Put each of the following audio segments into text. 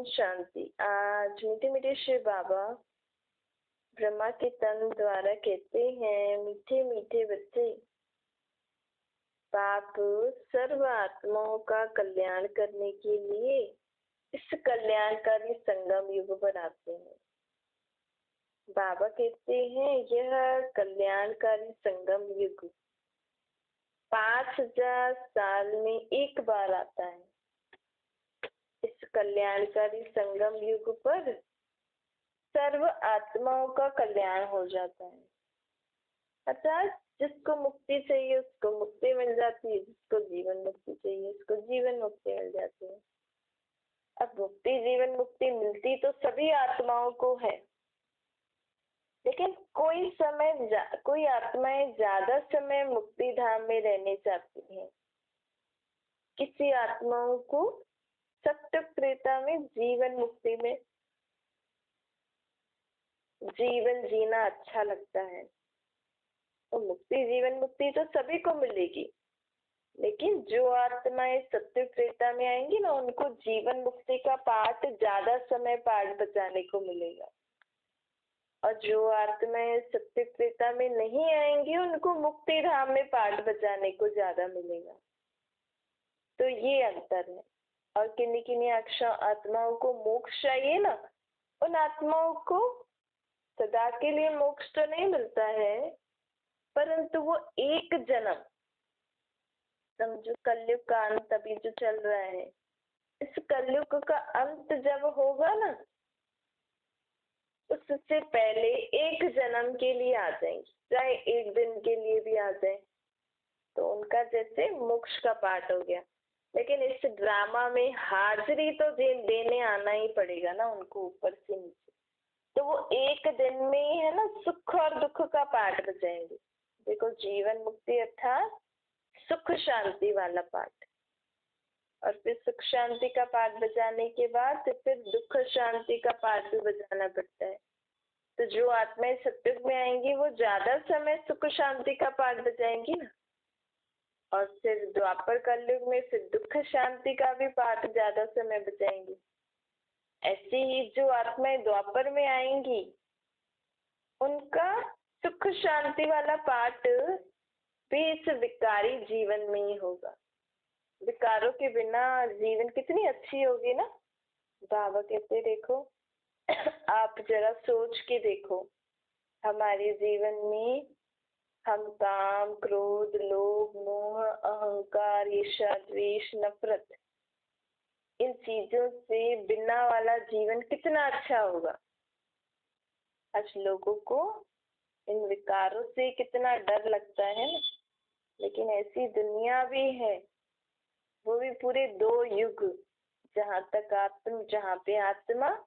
ओम शांति। आज मीठे मीठे शिव बाबा ब्रह्मा के तन द्वारा कहते हैं, मीठे मीठे बच्चे, बाप सर्व आत्माओं का कल्याण करने के लिए इस कल्याणकारी संगम युग बनाते हैं। बाबा कहते हैं यह कल्याणकारी संगम युग 5000 साल में एक बार आता है। इस कल्याणकारी संगम युग पर सर्व आत्माओं का कल्याण हो जाता है। अर्थात जिसको मुक्ति चाहिए उसको मुक्ति मिल जाती है, जिसको जीवन मुक्ति चाहिए उसको जीवन मुक्ति मिल जाती है। अब मुक्ति जीवन मुक्ति मिलती तो सभी आत्माओं को है, लेकिन कोई आत्माएं ज्यादा समय मुक्ति धाम में रहने चाहती हैं। किसी आत्माओं को सत्य त्रेता में जीवन मुक्ति में जीवन जीना अच्छा लगता है। तो मुक्ति जीवन मुक्ति तो सभी को मिलेगी, लेकिन जो आत्माएं सत्य त्रेता में आएंगी ना, उनको जीवन मुक्ति का पाठ ज्यादा समय पाठ बचाने को मिलेगा, और जो आत्माएं सत्य त्रेता में नहीं आएंगी उनको मुक्ति धाम में पाठ बचाने को ज्यादा मिलेगा। तो ये अंतर है। और किन्हीं किन्हीं आत्माओं को मोक्ष चाहिए ना, उन आत्माओं को सदा के लिए मोक्ष तो नहीं मिलता है, परंतु वो एक जन्म, समझो कलयुग का अंत अभी जो चल रहा है, इस कलयुग का अंत जब होगा ना, उससे पहले एक जन्म के लिए आ जाएंगे, चाहे एक दिन के लिए भी आ जाए, तो उनका जैसे मोक्ष का पाठ हो गया। लेकिन इस ड्रामा में हाजिरी तो देने आना ही पड़ेगा ना उनको, ऊपर से नीचे। तो वो एक दिन में ही है ना सुख और दुख का पाठ बचाएंगे। देखो, जीवन मुक्ति अर्थात सुख शांति वाला पाठ, और फिर सुख शांति का पाठ बजाने के बाद फिर दुख शांति का पाठ भी बजाना पड़ता है। तो जो आत्माएं सत्युग में आएंगी वो ज्यादा समय सुख शांति का पाठ बजाएंगी ना, और फिर द्वापर कलयुग में फिर दुख शांति का भी पाठ ज्यादा समय बजाएंगी। ऐसे ही जो आत्माएं द्वापर में आएंगी उनका सुख शांति वाला पाठ भी इस विकारी जीवन में ही होगा। विकारों के बिना जीवन कितनी अच्छी होगी ना। बाबा कहते देखो, आप जरा सोच के देखो, हमारे जीवन में हम काम, क्रोध, लोभ, मोह, अहंकार, ईर्ष्या, द्वेष, नफरत, इन चीजों से बिना वाला जीवन कितना अच्छा होगा। आज लोगों को इन विकारों से कितना डर लगता है ना, लेकिन ऐसी दुनिया भी है, वो भी पूरे 2 युग, जहाँ पे आत्मा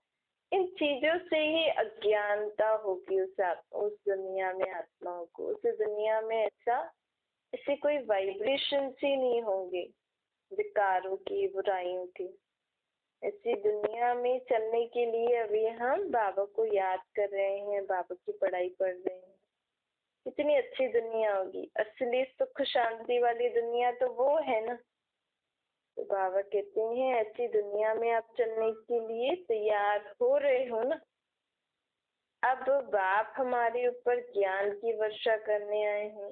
इन चीजों से ही अज्ञानता होगी उस दुनिया में आत्माओं को। उस दुनिया में ऐसे कोई वाइब्रेशन ही नहीं होंगे विकारों की, बुराइयों की। ऐसी दुनिया में चलने के लिए अभी हम बाबा को याद कर रहे हैं, बाबा की पढ़ाई पढ़ रहे हैं। कितनी अच्छी दुनिया होगी, असली सुख शांति वाली दुनिया तो वो है ना। तो बाबा कहते हैं ऐसी दुनिया में आप चलने के लिए तैयार हो रहे हो ना। अब बाप हमारे ऊपर ज्ञान की वर्षा करने आए हैं।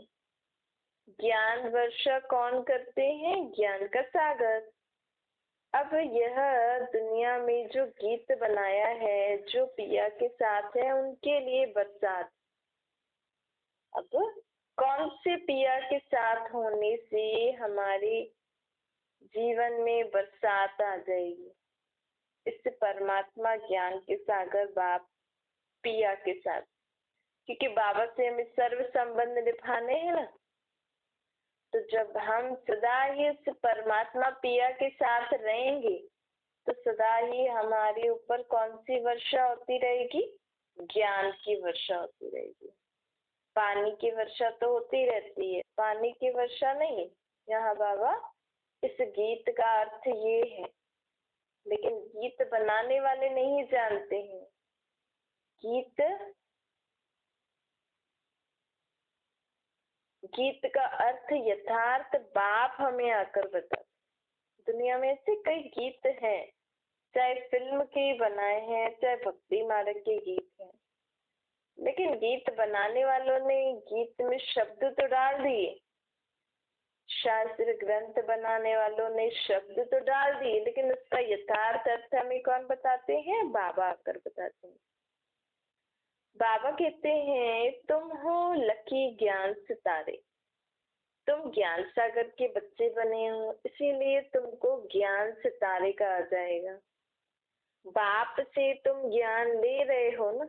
ज्ञान वर्षा कौन करते हैं? ज्ञान का सागर। अब यह दुनिया में जो गीत बनाया है, जो पिया के साथ है, उनके लिए बरसात। अब कौन से पिया के साथ होने से हमारे जीवन में बरसात आ जाएगी? इससे परमात्मा ज्ञान के सागर बाप पिया के साथ, क्योंकि बाबा से हमें सर्व संबंध निभाने हैं ना। तो जब हम सदा ही इस परमात्मा पिया के साथ रहेंगे तो सदा ही हमारे ऊपर कौन सी वर्षा होती रहेगी? ज्ञान की वर्षा होती रहेगी। पानी की वर्षा तो होती रहती है, पानी की वर्षा नहीं। यहाँ बाबा इस गीत का अर्थ ये है, लेकिन गीत बनाने वाले नहीं जानते हैं। गीत का अर्थ यथार्थ बाप हमें आकर बता। दुनिया में ऐसे कई गीत हैं चाहे फिल्म के बनाए हैं चाहे भक्ति मार्ग के गीत हैं, लेकिन गीत बनाने वालों ने गीत में शब्द तो डाल दिए, शास्त्र ग्रंथ बनाने वालों ने शब्द तो डाल दिए, लेकिन उसका यथार्थ अर्थ हमें कौन बताते हैं? बाबा आकर बताते हैं। बाबा कहते हैं तुम हो लकी ज्ञान सितारे, तुम ज्ञान सागर के बच्चे बने हो, इसीलिए तुमको ज्ञान सितारे कहा जाएगा। बाप से तुम ज्ञान ले रहे हो ना,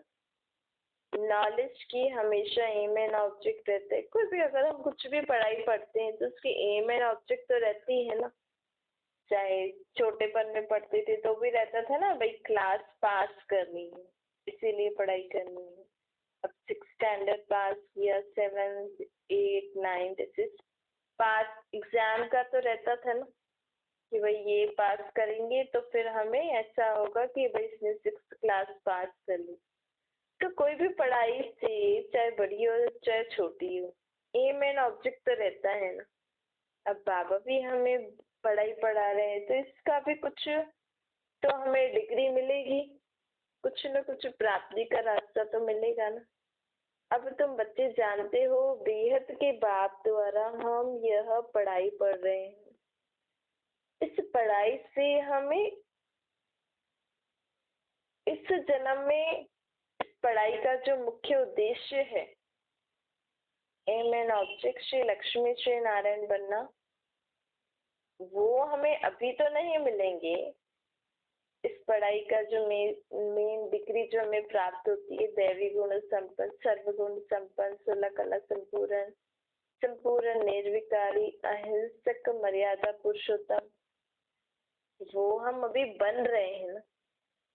नॉलेज की हमेशा एम एंड ऑब्जेक्ट रहते हैं। कोई भी अगर हम कुछ भी पढ़ाई पढ़ते हैं तो उसकी एम एंड ऑब्जेक्ट तो रहती है ना। चाहे छोटेपन में पढ़ते थे तो भी रहता था ना, भाई क्लास पास करनी है इसीलिए पढ़ाई करनी है। अब 6 स्टैंडर्ड पास किया, 7, 8, 9 ऐसे पास एग्जाम का तो रहता था ना कि भाई ये पास करेंगे तो फिर हमें ऐसा होगा कि भाई इसने 6th क्लास पास कर ली। तो कोई भी पढ़ाई से चाहे बड़ी हो चाहे छोटी हो, एम एंड ऑब्जेक्ट तो रहता है ना। अब बाबा भी हमें पढ़ाई पढ़ा रहे हैं तो इसका भी कुछ तो हमें डिग्री मिलेगी, कुछ न कुछ प्राप्ति का रास्ता तो मिलेगा ना। अब तुम बच्चे जानते हो बेहद के बाप द्वारा हम यह पढ़ाई पढ़ रहे हैं। इस पढ़ाई से हमें इस जन्म में पढ़ाई का जो मुख्य उद्देश्य है, aim and object Shri Lakshmi Shri Narayan बनना, वो हमें अभी तो नहीं मिलेंगे। इस पढ़ाई का जो मेन डिग्री जो हमें प्राप्त होती है, दैवी गुण संपन्न, सर्वगुण संपन्न, 16 कला संपूर्ण, संपूर्ण निर्विकारी, अहिंसक, मर्यादा पुरुषोत्तम, वो हम अभी बन रहे हैं ना।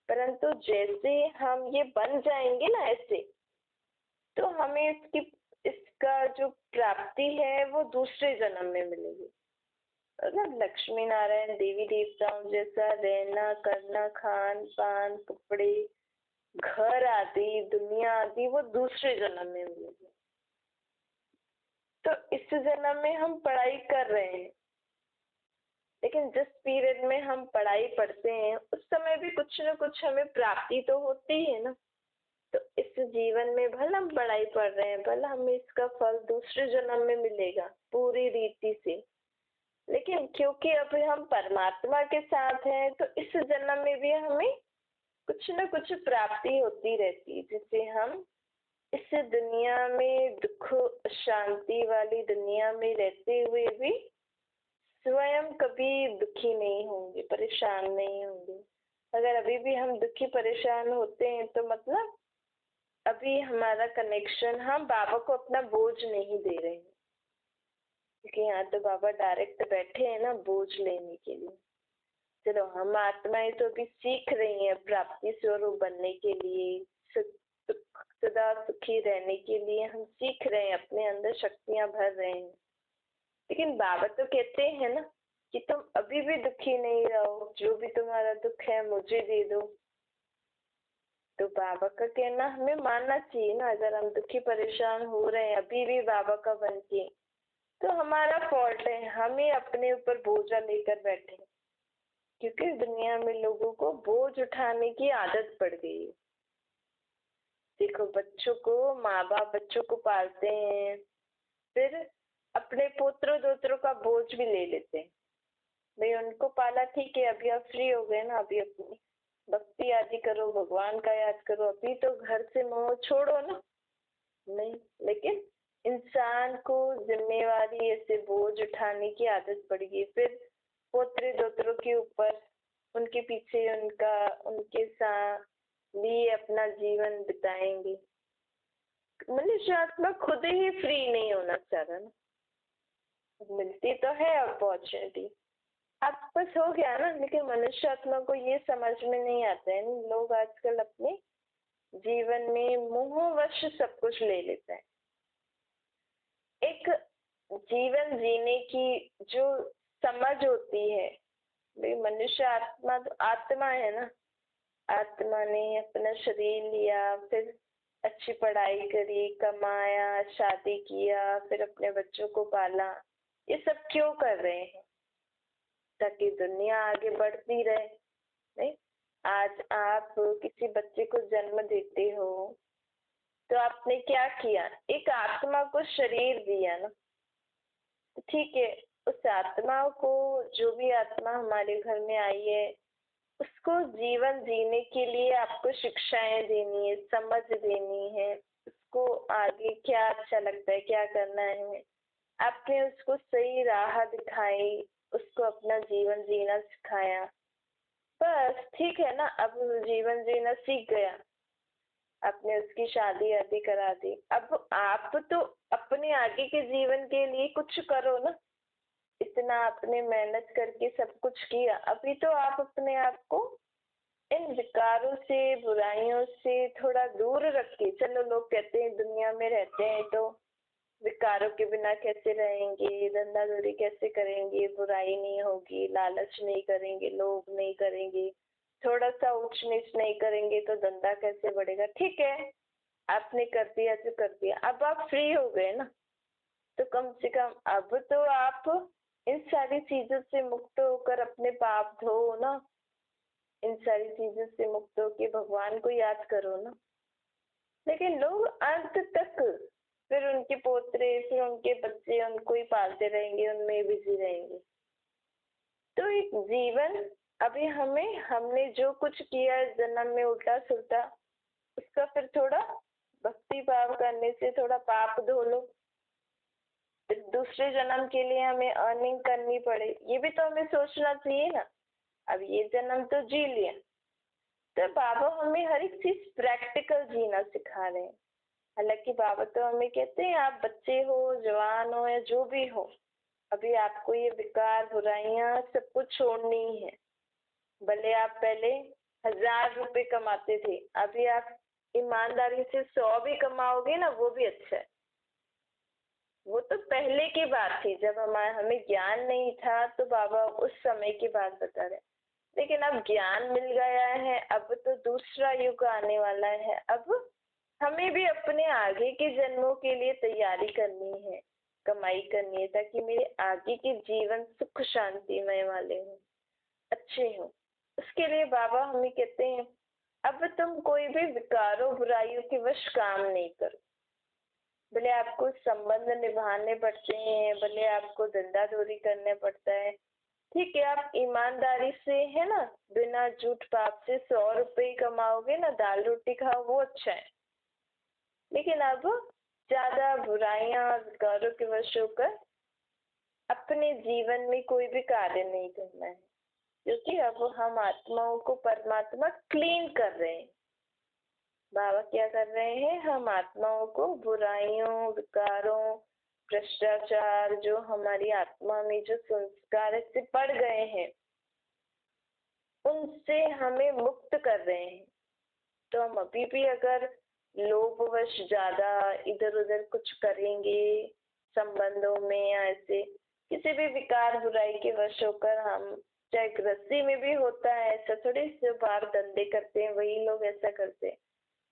परंतु जैसे हम ये बन जाएंगे ना ऐसे, तो हमें इसका जो प्राप्ति है वो दूसरे जन्म में मिलेगी। मतलब लक्ष्मी नारायण देवी देवताओं जैसा रहना करना, खान पान, कपड़े, घर आदि, दुनिया आदि, वो दूसरे जन्म में मिलेगी। तो इस जन्म में हम पढ़ाई कर रहे हैं, लेकिन जिस पीरियड में हम पढ़ाई पढ़ते हैं उस समय भी कुछ न कुछ हमें प्राप्ति तो होती है ना। तो इस जीवन में भले हम पढ़ाई पढ़ रहे हैं, भले हमें इसका फल दूसरे जन्म में मिलेगा पूरी रीति से, लेकिन क्योंकि अभी हम परमात्मा के साथ हैं तो इस जन्म में भी हमें कुछ न कुछ प्राप्ति होती रहती है, जिससे हम इस दुनिया में दुख शांति वाली दुनिया में रहते हुए भी स्वयं कभी दुखी नहीं होंगे, परेशान नहीं होंगे। अगर अभी भी हम दुखी परेशान होते हैं तो मतलब अभी हमारा कनेक्शन, हम बाबा को अपना बोझ नहीं दे रहे हैं, क्योंकि यहाँ तो बाबा डायरेक्ट बैठे हैं ना बोझ लेने के लिए। चलो हम आत्माएं तो अभी सीख रही हैं प्राप्ति स्वरूप बनने के लिए, सदा सुखी रहने के लिए हम सीख रहे हैं, अपने अंदर शक्तियां भर रहे हैं। लेकिन बाबा तो कहते हैं ना कि तुम अभी भी दुखी नहीं रहो, जो भी तुम्हारा दुख है मुझे दे दो। तो बाबा का कहना हमें मानना चाहिए ना। अगर हम दुखी परेशान हो रहे हैं अभी भी बाबा का बन के, तो हमारा फॉल्ट है, हमें अपने ऊपर बोझा लेकर बैठे, क्योंकि दुनिया में लोगों को बोझ उठाने की आदत पड़ गई है। देखो बच्चों को, माँ बाप बच्चों को पालते हैं, फिर अपने पुत्र दोत्रों का बोझ भी ले लेते हैं। भाई उनको पाला, ठीक है अभी आप फ्री हो गए ना, अभी अपनी भक्ति आदि करो, भगवान का याद करो, अभी तो घर से मोह छोड़ो ना। नहीं, लेकिन इंसान को जिम्मेवारी ऐसे बोझ उठाने की आदत पड़ गई, फिर पोत्र दोत्रों के ऊपर, उनके पीछे उनके साथ लिए अपना जीवन बिताएंगे। मनुष्य आत्मा खुद ही फ्री नहीं होना चाह रहा ना। मिलती तो है अपॉर्चुनिटी, अब बस हो गया ना, लेकिन मनुष्य आत्मा को ये समझ में नहीं आता है। लोग आजकल अपने जीवन में मोहवश सब कुछ ले लेते हैं। एक जीवन जीने की जो समझ होती है, भाई मनुष्य आत्मा तो आत्मा है ना, आत्मा ने अपना शरीर लिया, फिर अच्छी पढ़ाई करी, कमाया, शादी किया, फिर अपने बच्चों को पाला। ये सब क्यों कर रहे हैं? ताकि दुनिया आगे बढ़ती रहे। नहीं, आज आप किसी बच्चे को जन्म देते हो तो आपने क्या किया, एक आत्मा को शरीर दिया ना। ठीक है, उस आत्मा को, जो भी आत्मा हमारे घर में आई है, उसको जीवन जीने के लिए आपको शिक्षाएं देनी है, समझ देनी है, उसको आगे क्या अच्छा लगता है, क्या करना है, आपने उसको सही राह दिखाई, उसको अपना जीवन जीना सिखाया। बस ठीक है ना, अब जीवन जीना सीख गया, आपने उसकी शादी आदि करा दी, अब आप तो अपने आगे के जीवन के लिए कुछ करो ना। इतना आपने मेहनत करके सब कुछ किया, अभी तो आप अपने आप को इन विकारों से, बुराइयों से थोड़ा दूर रख के चलो। लोग कहते हैं दुनिया में रहते हैं तो विकारों के बिना कैसे रहेंगे, धंधाधोरी कैसे करेंगे, बुराई नहीं होगी, लालच नहीं करेंगे, लोभ नहीं करेंगे, थोड़ा सा ऊंच नीच नहीं करेंगे तो धंधा कैसे बढ़ेगा। ठीक है, आपने कर दिया जो कर दिया, अब आप फ्री हो गए ना, तो कम से कम अब तो आप इन सारी चीजों से मुक्त होकर अपने पाप धो ना, इन सारी चीजों से मुक्त होकर भगवान को याद करो ना। लेकिन लोग अंत तक फिर उनके पोतरे, फिर उनके बच्चे उनको ही पालते रहेंगे, उनमें बिजी रहेंगे। तो एक जीवन, अभी हमने जो कुछ किया इस जन्म में उल्टा सुल्टा, उसका फिर थोड़ा भक्ति भाव करने से थोड़ा पाप धो लो, फिर दूसरे जन्म के लिए हमें अर्निंग करनी पड़े, ये भी तो हमें सोचना चाहिए ना। अब ये जन्म तो जी लिया, तो बाबा हमें हर एक चीज प्रैक्टिकल जीना सिखा रहे हैं। हालांकि बाबा तो हमें कहते हैं आप बच्चे हो, जवान हो या जो भी हो, अभी आपको ये विकार, बुराइयां सब कुछ छोड़नी ही है। भले आप पहले 1000 रुपए कमाते थे, अभी आप ईमानदारी से 100 भी कमाओगे ना, वो भी अच्छा है। वो तो पहले की बात थी, जब हमें ज्ञान नहीं था, तो बाबा उस समय की बात बता रहे। लेकिन अब ज्ञान मिल गया है, अब तो दूसरा युग आने वाला है, अब हमें भी अपने आगे के जन्मों के लिए तैयारी करनी है, कमाई करनी है, ताकि मेरे आगे के जीवन सुख शांतिमय वाले हो, अच्छे हो। उसके लिए बाबा हमें कहते हैं अब तुम कोई भी विकारों बुराइयों के वश काम नहीं करो। भले आपको संबंध निभाने पड़ते हैं, भले आपको धंधाधोरी करने पड़ता है, ठीक है, आप ईमानदारी से है ना, बिना झूठ पाप से 100 रुपए ही कमाओगे ना, दाल रोटी खाओ, वो अच्छा है। लेकिन अब ज्यादा बुराइयां और विकारों के वश होकर अपने जीवन में कोई भी कार्य नहीं करना है, क्योंकि अब हम आत्माओं को परमात्मा क्लीन कर रहे हैं। बाबा क्या कर रहे हैं, हम आत्माओं को बुराइयों, विकारों, भ्रष्टाचार, जो हमारी आत्मा में जो संस्कार से पड़ गए हैं, उनसे हमें मुक्त कर रहे हैं। तो हम अभी भी अगर लोभवश ज्यादा इधर उधर कुछ करेंगे संबंधों में, या ऐसे किसी भी विकार बुराई के वश होकर, हम चाहे गृहस्थी में भी होता है ऐसा, थोड़ी जो बाहर धंधे करते हैं वही लोग ऐसा करते हैं,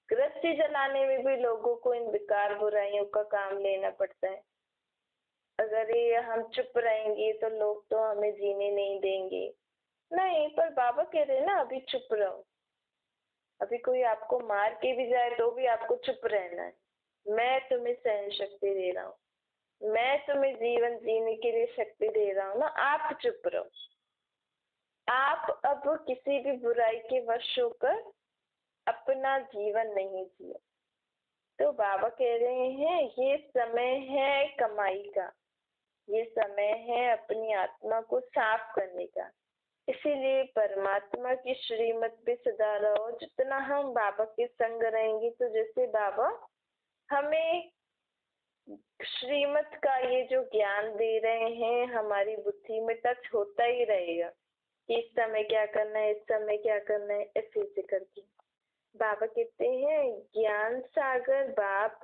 गृहस्थी चलाने में भी लोगों को इन विकार बुराइयों का काम लेना पड़ता है। अगर ये हम चुप रहेंगे तो लोग तो हमें जीने नहीं देंगे। नहीं, पर बाबा कह रहे हैं ना अभी चुप रहो। अभी कोई आपको मार के भी जाए तो भी आपको चुप रहना है। मैं तुम्हें सहन शक्ति दे रहा हूँ, मैं तुम्हें जीवन जीने के लिए शक्ति दे रहा हूँ ना, आप चुप रहो। आप अब किसी भी बुराई के वश होकर अपना जीवन नहीं जिए। तो बाबा कह रहे हैं ये समय है कमाई का, ये समय है अपनी आत्मा को साफ करने का। इसीलिए परमात्मा की श्रीमत पे सदा रहो। जितना हम बाबा के संग रहेंगे, तो जैसे बाबा हमें श्रीमत का ये जो ज्ञान दे रहे हैं, हमारी बुद्धि में टच होता ही रहेगा कि इस समय क्या करना है, इस समय क्या करना है, ऐसे ऐसे करके। बाबा कहते हैं ज्ञान सागर बाप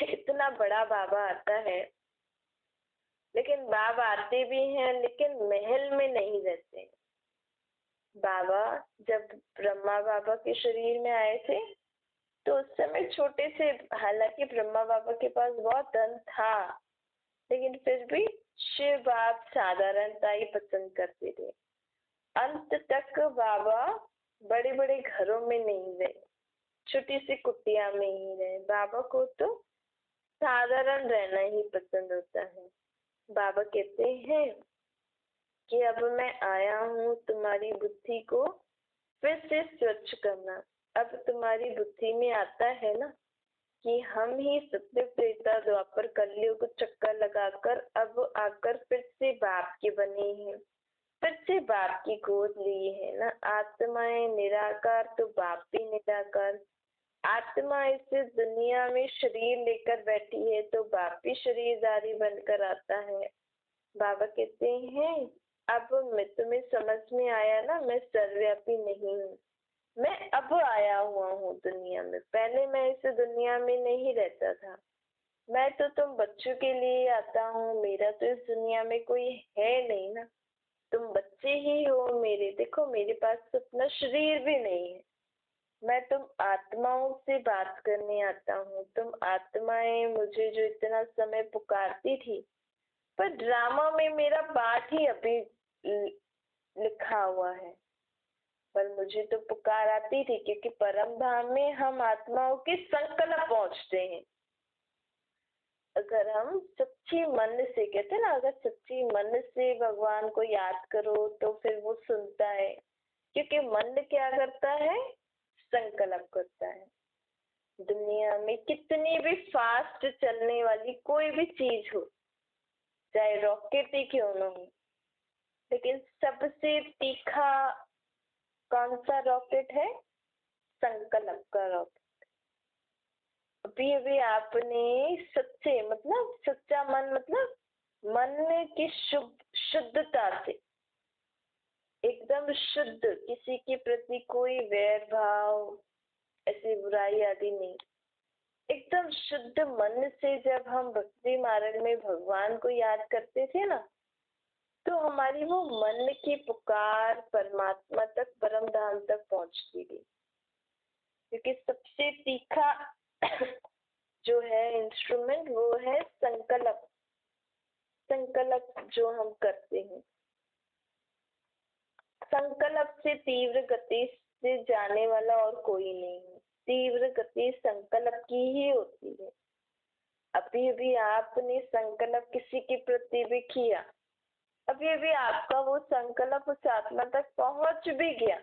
इतना बड़ा बाबा आता है, लेकिन बाबा आते भी हैं लेकिन महल में नहीं रहते। बाबा जब ब्रह्मा बाबा के शरीर में आए थे तो उस समय छोटे से, हालांकि ब्रह्मा बाबा के पास बहुत धन था, लेकिन फिर भी शिव बाप साधारणता ही पसंद करते थे। अंत तक बाबा बड़े बड़े घरों में नहीं रहे, छोटी सी कुटिया में ही रहे। बाबा को तो साधारण रहना ही पसंद होता है। बाबा कहते हैं कि अब मैं आया हूँ तुम्हारी बुद्धि को फिर से स्वच्छ करना। अब तुम्हारी बुद्धि में आता है ना कि हम ही सत्य त्रेता द्वापर कलयुग चक्कर लगाकर अब आकर फिर से बाप के बने हैं, फिर से बाप की गोद ली है ना। आत्माएं निराकार तो बाप भी निराकार। आत्मा इस दुनिया में शरीर लेकर बैठी है तो बाप भी शरीरधारी बनकर आता है। बाबा कहते हैं अब मैं तुम्हें समझ में आया ना, मैं सर्वव्यापी नहीं हूँ, मैं अब आया हुआ हूँ दुनिया में। पहले मैं इस दुनिया में नहीं रहता था। मैं तो तुम बच्चों के लिए आता हूँ, मेरा तो इस दुनिया में कोई है नहीं ना, तुम बच्चे ही हो मेरे। देखो मेरे पास तो अपना शरीर भी नहीं है। मैं तुम आत्माओं से बात करने आता हूँ। तुम आत्माएं मुझे जो इतना समय पुकारती थी, पर ड्रामा में मेरा पाठ ही अभी लिखा हुआ है, पर मुझे तो पुकार आती थी क्योंकि परम धाम में हम आत्माओं के संकल्प पहुंचते हैं। अगर हम सच्ची मन से, कहते ना, अगर सच्ची मन से भगवान को याद करो तो फिर वो सुनता है, क्योंकि मन क्या करता है, संकल्प करता है। दुनिया में कितनी भी फास्ट चलने वाली कोई भी चीज हो, चाहे रॉकेट ही क्यों न हो, लेकिन सबसे तीखा कौन सा रॉकेट है, संकल्प का रॉकेट। अभी अभी आपने सच्चे मतलब सच्चा मन मतलब मन की शुद्धता से, एकदम शुद्ध, किसी के प्रति कोई वैर भाव ऐसी बुराई आदि नहीं, एकदम शुद्ध मन से जब हम भक्ति मार्ग में भगवान को याद करते थे ना, तो हमारी वो मन की पुकार परमात्मा तक, परम धाम तक पहुंचती थी। क्योंकि सबसे तीखा जो है इंस्ट्रूमेंट वो है संकल्प। संकल्प जो हम करते हैं, संकल्प से तीव्र गति से जाने वाला और कोई नहीं है। तीव्र गति संकल्प की ही होती है। अभी अभी आपने संकल्प किसी के प्रति भी किया, अभी अभी आपका वो संकल्प उस आत्मा तक पहुंच भी गया।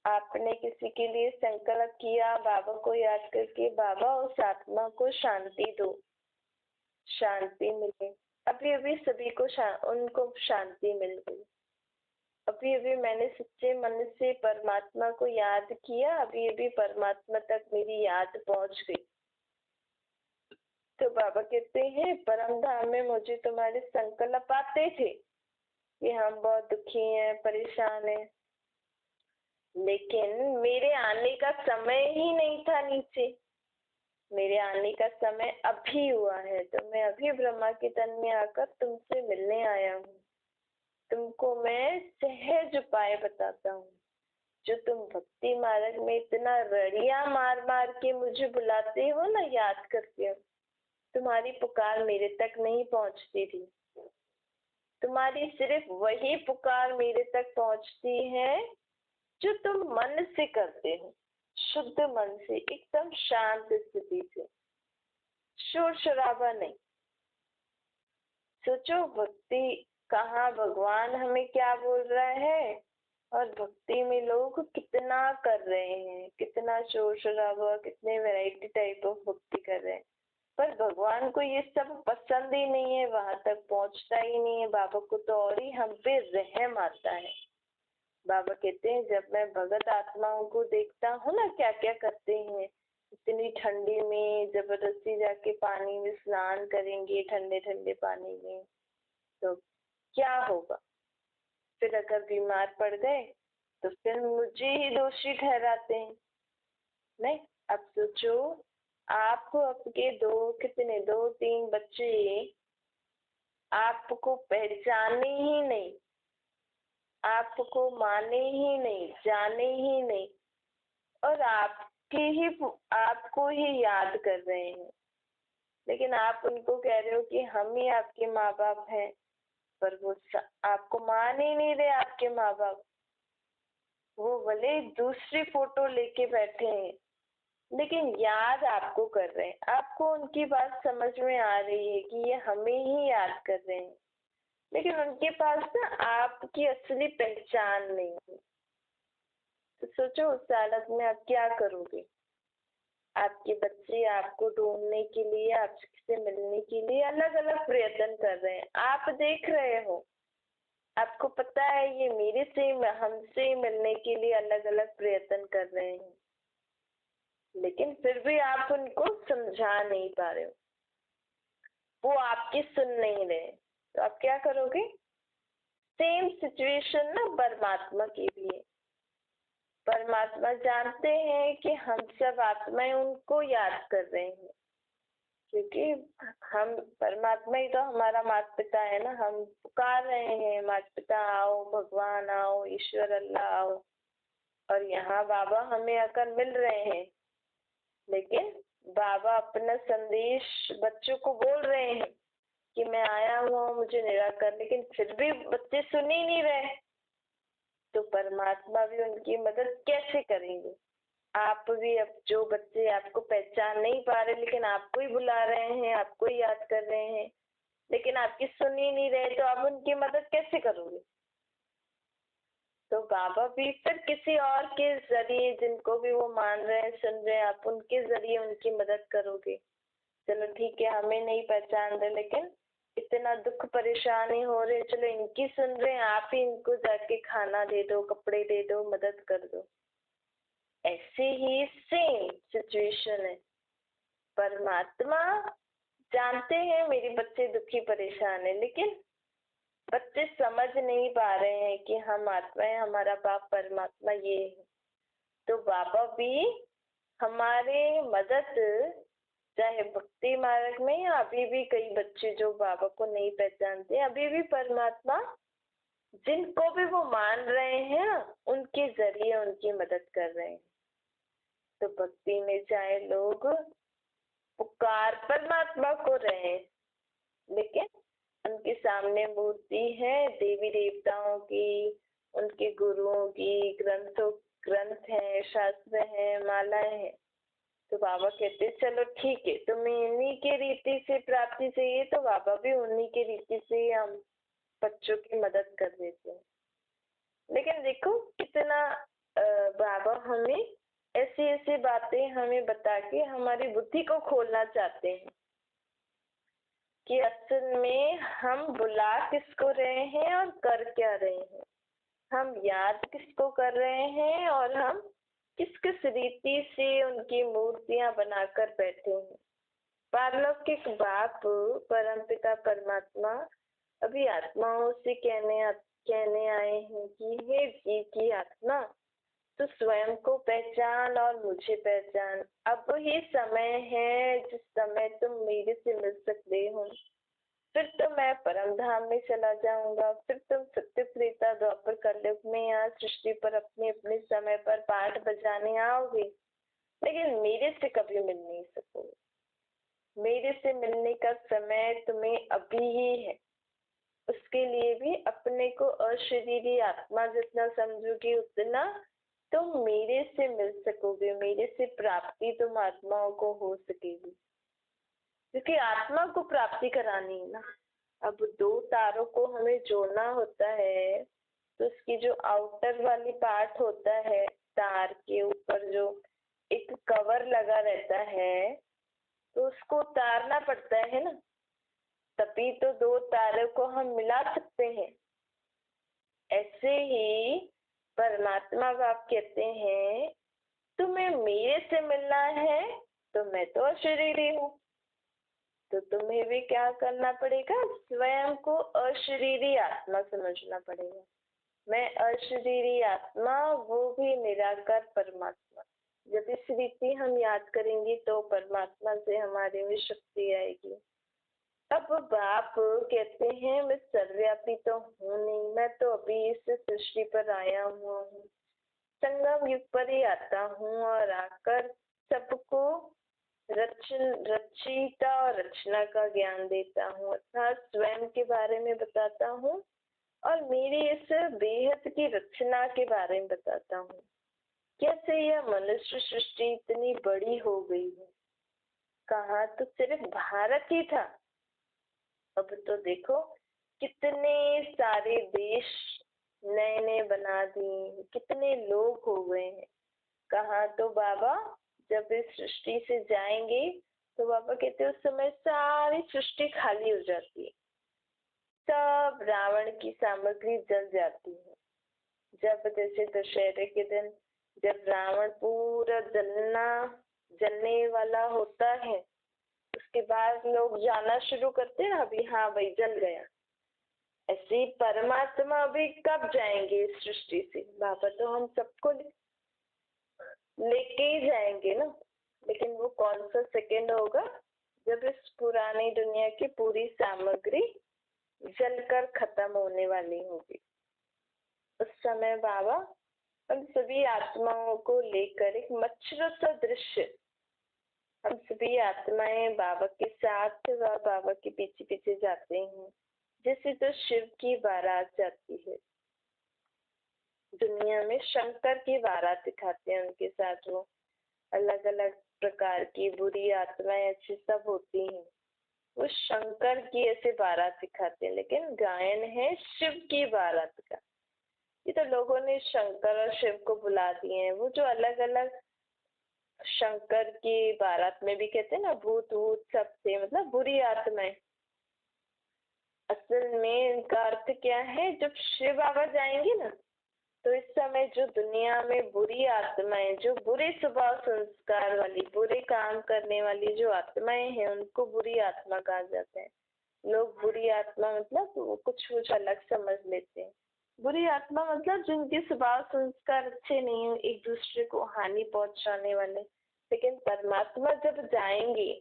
आपने किसी के लिए संकल्प किया बाबा को याद करके, बाबा उस आत्मा को शांति दो, शांति मिले। अभी अभी सभी को उनको शांति मिल गई। अभी अभी मैंने सच्चे मन से परमात्मा को याद किया, अभी अभी परमात्मा तक मेरी याद पहुंच गई। तो बाबा कहते हैं परम धाम में मुझे तुम्हारे संकल्प आते थे कि हम बहुत दुखी हैं, परेशान हैं, लेकिन मेरे आने का समय ही नहीं था नीचे। मेरे आने का समय अभी हुआ है, तो मैं अभी ब्रह्मा के तन में आकर तुमसे मिलने आया हूँ। तुमको मैं सहज उपाय बताता हूँ, जो तुम भक्ति मार्ग में इतना रड़िया मार मार के मुझे बुलाते हो ना, याद करते हो, तुम्हारी पुकार मेरे तक नहीं पहुंचती थी। तुम्हारी सिर्फ वही पुकार मेरे तक पहुंचती है जो तुम मन से करते हो, शुद्ध मन से, एकदम शांत स्थिति से, शोर शराबा नहीं। सोचो भक्ति कहाँ, भगवान हमें क्या बोल रहा है और भक्ति में लोग कितना कर रहे हैं, कितना शोर शराबा, कितने वैरायटी टाइप ऑफ भक्ति कर रहे हैं, पर भगवान को ये सब पसंद ही नहीं है, वहां तक पहुंचता ही नहीं है। बाबा को तो और ही हम पे रहम आता है। बाबा कहते हैं जब मैं भगत आत्माओं को देखता हूँ ना, क्या क्या करते हैं, इतनी ठंडी में जबरदस्ती जाके पानी में स्नान करेंगे, ठंडे ठंडे पानी में, तो क्या होगा? फिर अगर बीमार पड़ गए तो फिर मुझे ही दोषी ठहराते हैं। नहीं, अब सोचो, आपको आपके दो तीन बच्चे आपको पहचाने ही नहीं, आपको माने ही नहीं, जाने ही नहीं, और आपको ही याद कर रहे हैं, लेकिन आप उनको कह रहे हो कि हम ही आपके माँ बाप हैं। पर वो आपको मान ही नहीं रहे। आपके माँ बाप वो भले दूसरी फोटो लेके बैठे हैं लेकिन याद आपको कर रहे हैं। आपको उनकी बात समझ में आ रही है कि ये हमें ही याद कर रहे हैं, लेकिन उनके पास ना आपकी असली पहचान नहीं है। तो सोचो उस हालत में आप क्या करोगे। आपके बच्चे आपको ढूंढने के लिए, आपसे मिलने के लिए अलग अलग प्रयत्न कर रहे हैं। आप देख रहे हो, आपको पता है ये मेरे से हमसे मिलने के लिए अलग अलग प्रयत्न कर रहे हैं, लेकिन फिर भी आप उनको समझा नहीं पा रहे हो, वो आपकी सुन नहीं रहे। तो आप क्या करोगे? सेम सिचुएशन ना परमात्मा की भी है। परमात्मा जानते हैं कि हम सब आत्माएं उनको याद कर रहे हैं, क्योंकि हम परमात्मा ही तो हमारा माता पिता है ना। हम पुकार रहे हैं माता पिता आओ, भगवान आओ, ईश्वर अल्लाह आओ, और यहाँ बाबा हमें आकर मिल रहे हैं। लेकिन बाबा अपना संदेश बच्चों को बोल रहे हैं कि मैं आया हुआ हूँ, मुझे निराकर, लेकिन फिर भी बच्चे सुन ही नहीं रहे। तो परमात्मा भी उनकी मदद कैसे करेंगे? आप भी, अब जो बच्चे आपको पहचान नहीं पा रहे लेकिन आपको ही बुला रहे हैं, आपको ही याद कर रहे हैं, लेकिन आपकी सुन ही नहीं रहे, तो आप उनकी मदद कैसे करोगे? तो बाबा भी फिर किसी और के जरिए, जिनको भी वो मान रहे हैं, सुन रहे हैं, आप उनके जरिए उनकी मदद करोगे। चलो ठीक है, हमें नहीं पहचान रहे लेकिन इतना दुख परेशानी हो रहे, चलो इनकी सुन रहे हैं, आप ही इनको जाके खाना दे दो, कपड़े दे दो, मदद कर दो। ऐसे ही सेम सिचुएशन है। परमात्मा जानते हैं मेरे बच्चे दुखी परेशान है, लेकिन बच्चे समझ नहीं पा रहे हैं कि हम आत्माएं, हमारा बाप परमात्मा ये है। तो बाबा भी हमारे मदद, चाहे भक्ति मार्ग में, या अभी भी कई बच्चे जो बाबा को नहीं पहचानते, अभी भी परमात्मा जिनको भी वो मान रहे हैं उनके जरिए उनकी मदद कर रहे हैं। तो भक्ति में चाहे लोग पुकार परमात्मा को रहे, लेकिन उनके सामने मूर्ति है देवी देवताओं की, उनके गुरुओं की, ग्रंथ है, शास्त्र है, मालाएं हैं। तो बाबा कहते चलो ठीक है, तुम्हें इन्हीं के रीति से प्राप्ति चाहिए, तो बाबा भी उन्हीं के रीति से हम बच्चों की मदद कर देते हैं। लेकिन देखो कितना बाबा हमें ऐसी ऐसी बातें हमें बता के हमारी बुद्धि को खोलना चाहते हैं कि असल में हम बुला किसको रहे हैं और कर क्या रहे हैं, हम याद किसको कर रहे हैं और हम किस किस रीति से उनकी मूर्तियां बनाकर बैठे हैं। पारलौकिक बाप परमपिता परमात्मा अभी आत्माओं से कहने आए हैं कि हे जी की आत्मा, तो स्वयं को पहचान और मुझे पहचान। अब ही समय है जिस समय तुम मेरे से मिल सकते हो, फिर तो मैं परम धाम में चला जाऊंगा, फिर तुम सत्य त्रेता द्वापर कलयुग में यहाँ सृष्टि पर अपने अपने समय पर पाठ बजाने आओगे, लेकिन मेरे से कभी मिल नहीं सकोगे। मेरे से मिलने का समय तुम्हें अभी ही है। उसके लिए भी अपने को अशरीरी आत्मा जितना समझोगे उतना तुम मेरे से मिल सकोगे, मेरे से प्राप्ति तुम आत्माओं को हो सकेगी, क्योंकि आत्मा को प्राप्ति करानी है ना। अब दो तारों को हमें जोड़ना होता है, तो उसकी जो आउटर वाली पार्ट होता है, तार के ऊपर जो एक कवर लगा रहता है, तो उसको उतारना पड़ता है ना, तभी तो दो तारों को हम मिला सकते हैं। ऐसे ही परमात्मा बाप कहते हैं तुम्हें मेरे से मिलना है, तो मैं तो अशरीरी हूँ, तो तुम्हें भी क्या करना पड़ेगा, स्वयं को अशरीरी आत्मा समझना पड़ेगा। मैं अशरीरी आत्मा, वो भी निराकार परमात्मा। जब इस रीति हम याद करेंगे तो परमात्मा से हमारे में शक्ति आएगी। अब बाप कहते हैं मैं सर्वव्यापी तो हूँ नहीं, मैं तो अभी इस सृष्टि पर आया हुआ हूँ, संगम युग पर ही आता हूँ और आकर सबको रचयिता और रचना का ज्ञान देता हूँ, अर्थात स्वयं के बारे में बताता हूँ और मेरी इस बेहद की रचना के बारे में बताता हूँ। कैसे यह मनुष्य सृष्टि इतनी बड़ी हो गई है। कहा तो सिर्फ भारत ही था, अब तो देखो कितने सारे देश नए नए बना दिए, कितने लोग हो गए हैं। कहा तो बाबा जब इस सृष्टि से जाएंगे तो बाबा कहते उस समय सारी सृष्टि खाली हो जाती है, सब रावण की सामग्री जल जाती है। जब जैसे दशहरे के दिन जब रावण पूरा जलने वाला होता है, उसके बाद लोग जाना शुरू करते हैं अभी हाँ भाई जल गया। ऐसे ही परमात्मा अभी कब जाएंगे इस सृष्टि से। बाबा तो हम सबको लेके ही जाएंगे ना, लेकिन वो कौन सा सेकंड होगा जब इस पुरानी दुनिया की पूरी सामग्री जलकर खत्म होने वाली होगी। उस समय बाबा हम सभी आत्माओं को लेकर एक मच्छरों सा दृश्य, हम सभी आत्माएं बाबा के साथ व बाबा के पीछे पीछे जाते हैं, जैसे तो शिव की बारात जाती है। दुनिया में शंकर की बारात दिखाते हैं, उनके साथ वो अलग अलग प्रकार की बुरी आत्माएं ऐसी सब होती हैं, वो शंकर की ऐसे बारात दिखाते हैं, लेकिन गायन है शिव की बारात का। ये तो लोगों ने शंकर और शिव को बुला दिए हैं। वो जो अलग अलग शंकर की बारात में भी कहते हैं ना भूत वूत सब थे, मतलब बुरी आत्माएं। असल में इनका अर्थ क्या है, जब शिव बाबा जाएंगे ना तो इस समय जो दुनिया में बुरी आत्माएं, जो बुरे स्वभाव संस्कार वाली, बुरे काम करने वाली जो आत्माएं हैं, उनको बुरी आत्मा कहा जाता है। लोग बुरी आत्मा मतलब वो कुछ अलग समझ लेते हैं। बुरी आत्मा मतलब जिनके स्वभाव संस्कार अच्छे नहीं है, एक दूसरे को हानि पहुंचाने वाले। लेकिन परमात्मा जब जाएंगे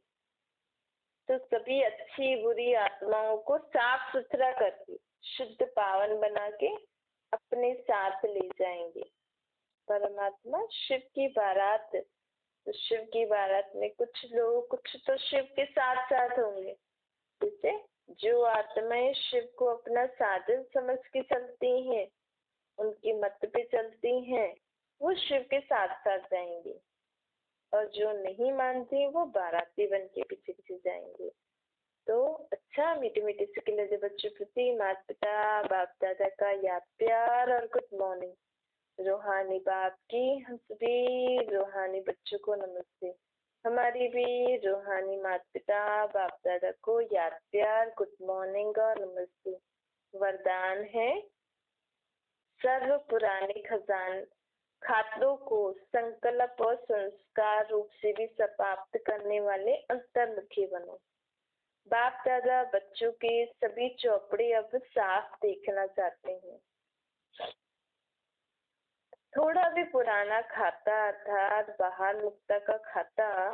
तो सभी अच्छी बुरी आत्माओं को साफ सुथरा करके शुद्ध पावन बना के अपने साथ ले जाएंगे। परमात्मा शिव की बारात, तो शिव की बारात में कुछ लोग, कुछ तो शिव के साथ साथ होंगे। जैसे जो आत्माएं शिव को अपना साधन समझ के चलती हैं, उनकी मत पे चलती हैं, वो शिव के साथ साथ जाएंगे। और जो नहीं मानती वो बाराती बन के पीछे पीछे जाएंगे। तो अच्छा मीठे मीठे से खिलते बच्चों प्रति माता पिता बाप दादा का याद प्यार और गुड मॉर्निंग। रूहानी बाप की हम सभी रूहानी बच्चों को नमस्ते। हमारी भी रूहानी माता पिता बाप दादा को याद प्यार गुड मॉर्निंग और नमस्ते। वरदान है सर्व पुराने खातों को संकल्प और संस्कार रूप से भी समाप्त करने वाले अंतर्मुखी बनो। बाप दादा बच्चों के सभी चौपड़े अब साफ देखना चाहते हैं। थोड़ा भी पुराना खाता अर्थात बाहर मुक्ता का खाता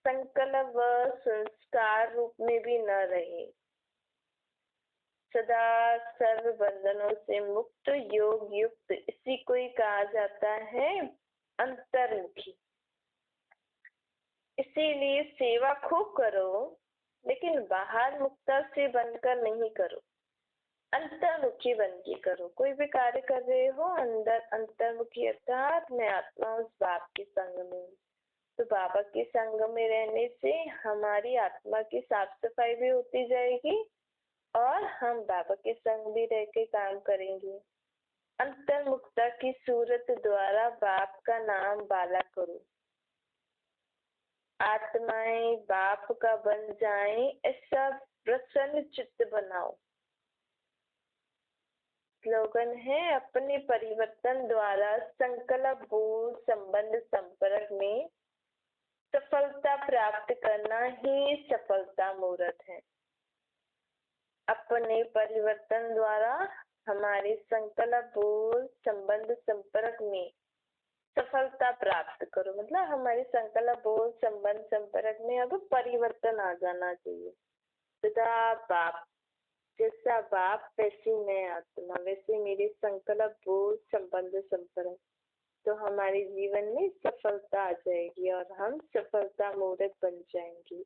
संकल्प व संस्कार रूप में भी न रहे। सदा सर्व बंधनों से मुक्त योग युक्त, इसी को ही कहा जाता है अंतर्मुखी। इसीलिए सेवा खूब करो, लेकिन बाहर मुक्ता से बनकर नहीं करो, अंतर्मुखी बन के करो। कोई भी कार्य कर रहे हो अंदर अंतर्मुखी, अर्थात मैं आत्मा उस बाप के संग में हूँ। तो बाबा के संग में रहने से हमारी आत्मा की साफ सफाई भी होती जाएगी और हम बाबा के संग भी रह के काम करेंगे। अंतर्मुक्ता की सूरत द्वारा बाप का नाम बाला करो। आत्माएं बाप का बन जाएं, ऐसा प्रसन्न चित्त बनाओ। स्लोगन है अपने परिवर्तन द्वारा संकल्प बोध संबंध संपर्क में सफलता प्राप्त करना ही सफलता मुहूर्त है। अपने परिवर्तन द्वारा हमारे संकल्प बोध संबंध संपर्क में सफलता प्राप्त करो, मतलब हमारे संकल्प बोध संबंध संपर्क में अब परिवर्तन आ जाना चाहिए। पिता बाप, जैसा बाप वैसी मैं आत्मा, वैसे मेरे संकल्प बोध संबंध संपर्क। तो हमारे जीवन में सफलता आ जाएगी और हम सफलता मूर्त बन जाएंगी।